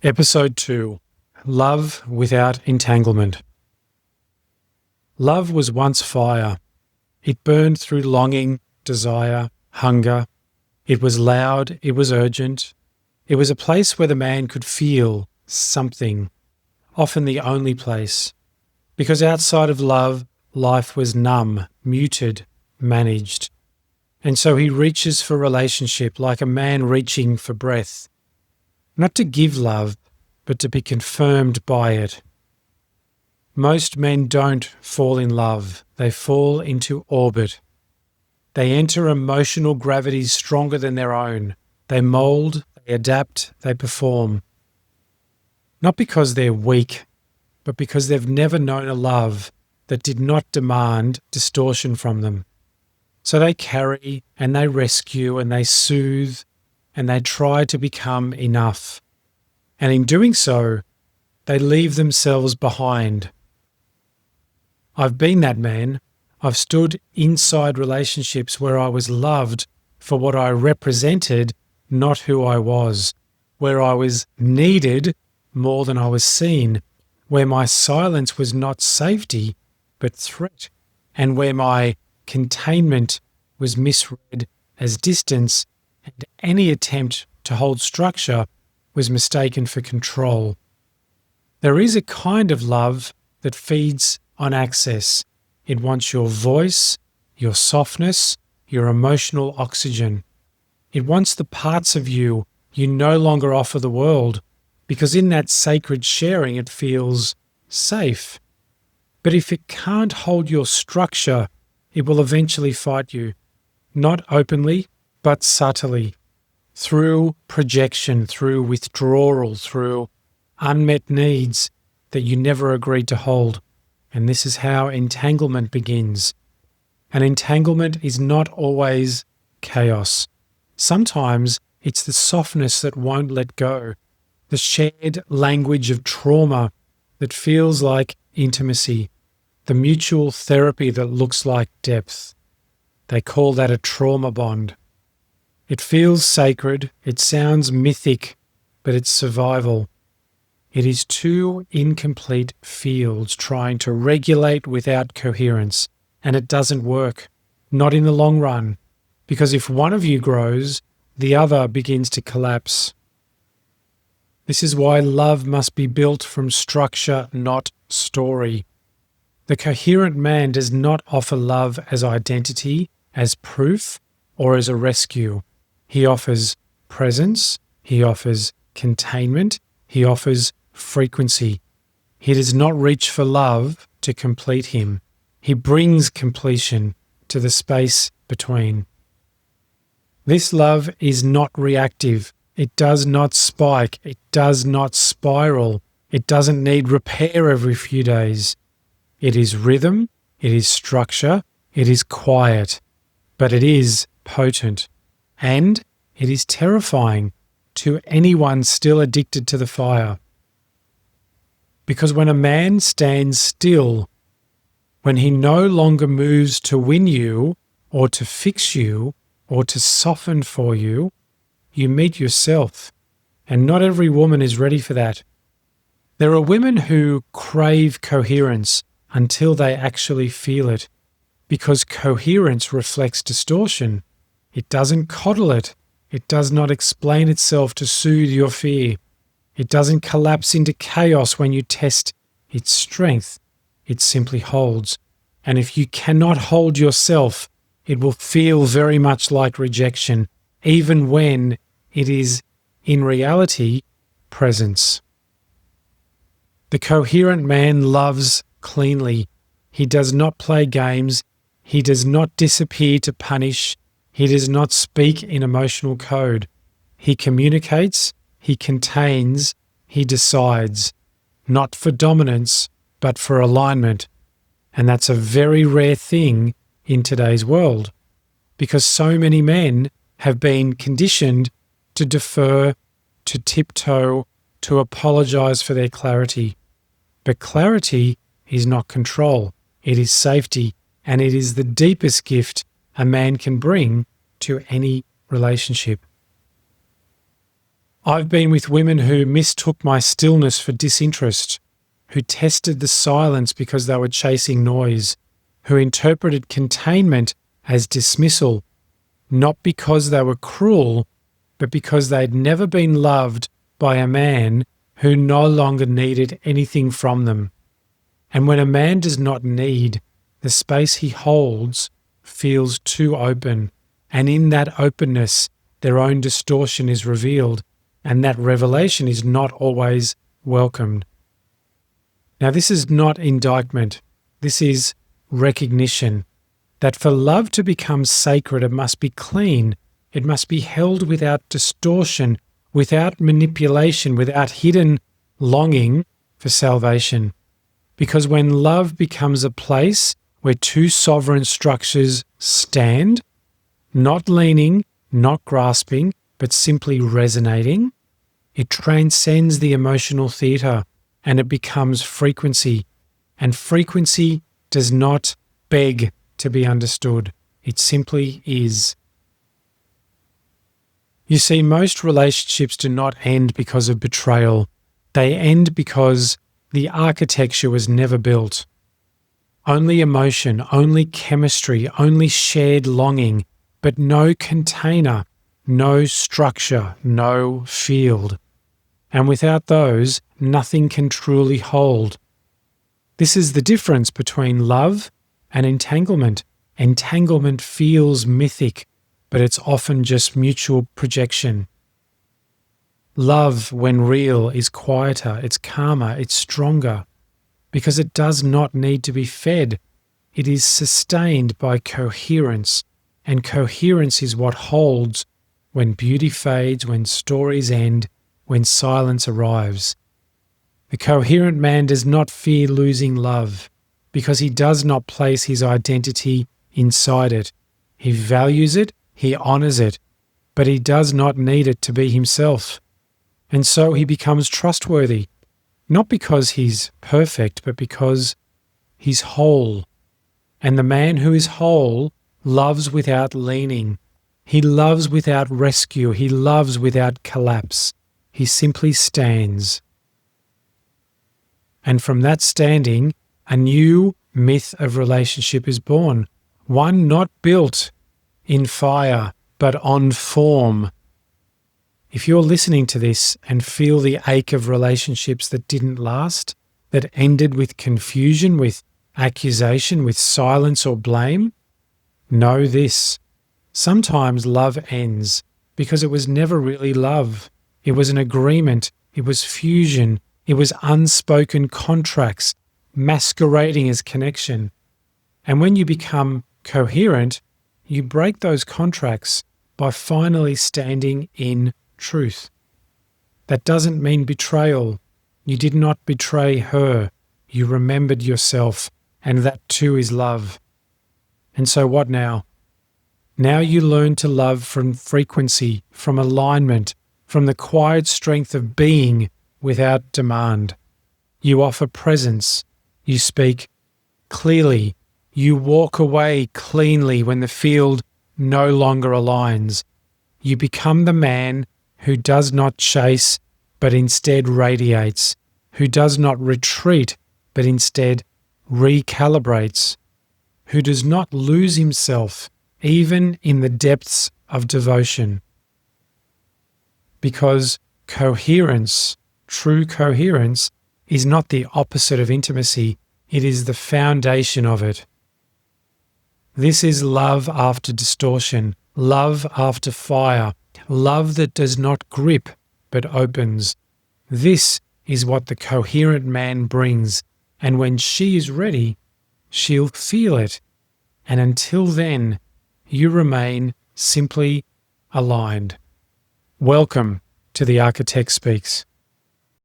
Episode 2. Love Without Entanglement. Love was once fire. It burned through longing, desire, hunger. It was loud, it was urgent. It was a place where the man could feel something, often the only place. Because outside of love, life was numb, muted, managed. And so he reaches for relationship like a man reaching for breath. Not to give love, but to be confirmed by it. Most men don't fall in love. They fall into orbit. They enter emotional gravities stronger than their own. They mold, they adapt, they perform. Not because they're weak, but because they've never known a love that did not demand distortion from them. So they carry and they rescue and they soothe and they try to become enough. And in doing so, they leave themselves behind. I've been that man. I've stood inside relationships where I was loved for what I represented, not who I was, where I was needed more than I was seen, where my silence was not safety, but threat, and where my containment was misread as distance, and any attempt to hold structure was mistaken for control. There is a kind of love that feeds on access. It wants your voice, your softness, your emotional oxygen. It wants the parts of you no longer offer the world, because in that sacred sharing it feels safe. But if it can't hold your structure, it will eventually fight you. Not openly, but subtly, through projection, through withdrawal, through unmet needs that you never agreed to hold. And this is how entanglement begins. And entanglement is not always chaos. Sometimes it's the softness that won't let go, the shared language of trauma that feels like intimacy, the mutual therapy that looks like depth. They call that a trauma bond. It feels sacred, it sounds mythic, but it's survival. It is two incomplete fields trying to regulate without coherence, and it doesn't work, not in the long run, because if one of you grows, the other begins to collapse. This is why love must be built from structure, not story. The coherent man does not offer love as identity, as proof, or as a rescue. He offers presence, he offers containment, he offers frequency. He does not reach for love to complete him. He brings completion to the space between. This love is not reactive. It does not spike. It does not spiral. It doesn't need repair every few days. It is rhythm. It is structure. It is quiet. But it is potent. And it is terrifying to anyone still addicted to the fire. Because when a man stands still, when he no longer moves to win you or to fix you or to soften for you, you meet yourself. And not every woman is ready for that. There are women who crave coherence until they actually feel it, because coherence reflects distortion. It doesn't coddle it. It does not explain itself to soothe your fear. It doesn't collapse into chaos when you test its strength. It simply holds. And if you cannot hold yourself, it will feel very much like rejection, even when it is, in reality, presence. The coherent man loves cleanly. He does not play games. He does not disappear to punish. He does not speak in emotional code. He communicates, he contains, he decides, not for dominance, but for alignment. And that's a very rare thing in today's world, because so many men have been conditioned to defer, to tiptoe, to apologize for their clarity. But clarity is not control. It is safety, and it is the deepest gift a man can bring to any relationship. I've been with women who mistook my stillness for disinterest, who tested the silence because they were chasing noise, who interpreted containment as dismissal, not because they were cruel, but because they'd never been loved by a man who no longer needed anything from them. And when a man does not need, the space he holds feels too open, and in that openness, their own distortion is revealed, and that revelation is not always welcomed. Now, this is not indictment. This is recognition that for love to become sacred, it must be clean. It must be held without distortion, without manipulation, without hidden longing for salvation. Because when love becomes a place where two sovereign structures stand, not leaning, not grasping, but simply resonating, it transcends the emotional theatre and it becomes frequency. And frequency does not beg to be understood. It simply is. You see, most relationships do not end because of betrayal. They end because the architecture was never built. Only emotion, only chemistry, only shared longing, but no container, no structure, no field. And without those, nothing can truly hold. This is the difference between love and entanglement. Entanglement feels mythic, but it's often just mutual projection. Love, when real, is quieter, it's calmer, it's stronger, because it does not need to be fed. It is sustained by coherence, and coherence is what holds when beauty fades, when stories end, when silence arrives. The coherent man does not fear losing love, because he does not place his identity inside it. He values it, he honours it, but he does not need it to be himself. And so he becomes trustworthy, not because he's perfect, but because he's whole. And the man who is whole loves without leaning. He loves without rescue. He loves without collapse. He simply stands. And from that standing, a new myth of relationship is born, one not built in fire, but on form. If you're listening to this and feel the ache of relationships that didn't last, that ended with confusion, with accusation, with silence or blame, know this. Sometimes love ends because it was never really love. It was an agreement. It was fusion. It was unspoken contracts masquerading as connection. And when you become coherent, you break those contracts by finally standing in truth. That doesn't mean betrayal. You did not betray her. You remembered yourself, and that too is love. And so what now? Now you learn to love from frequency, from alignment, from the quiet strength of being without demand. You offer presence. You speak clearly. You walk away cleanly when the field no longer aligns. You become the man who does not chase, but instead radiates, who does not retreat, but instead recalibrates, who does not lose himself even in the depths of devotion. Because coherence, true coherence, is not the opposite of intimacy, it is the foundation of it. This is love after distortion, love after fire, love that does not grip but opens. This is what the coherent man brings, and when she is ready, she'll feel it. And until then, you remain simply aligned. Welcome to The Architect Speaks.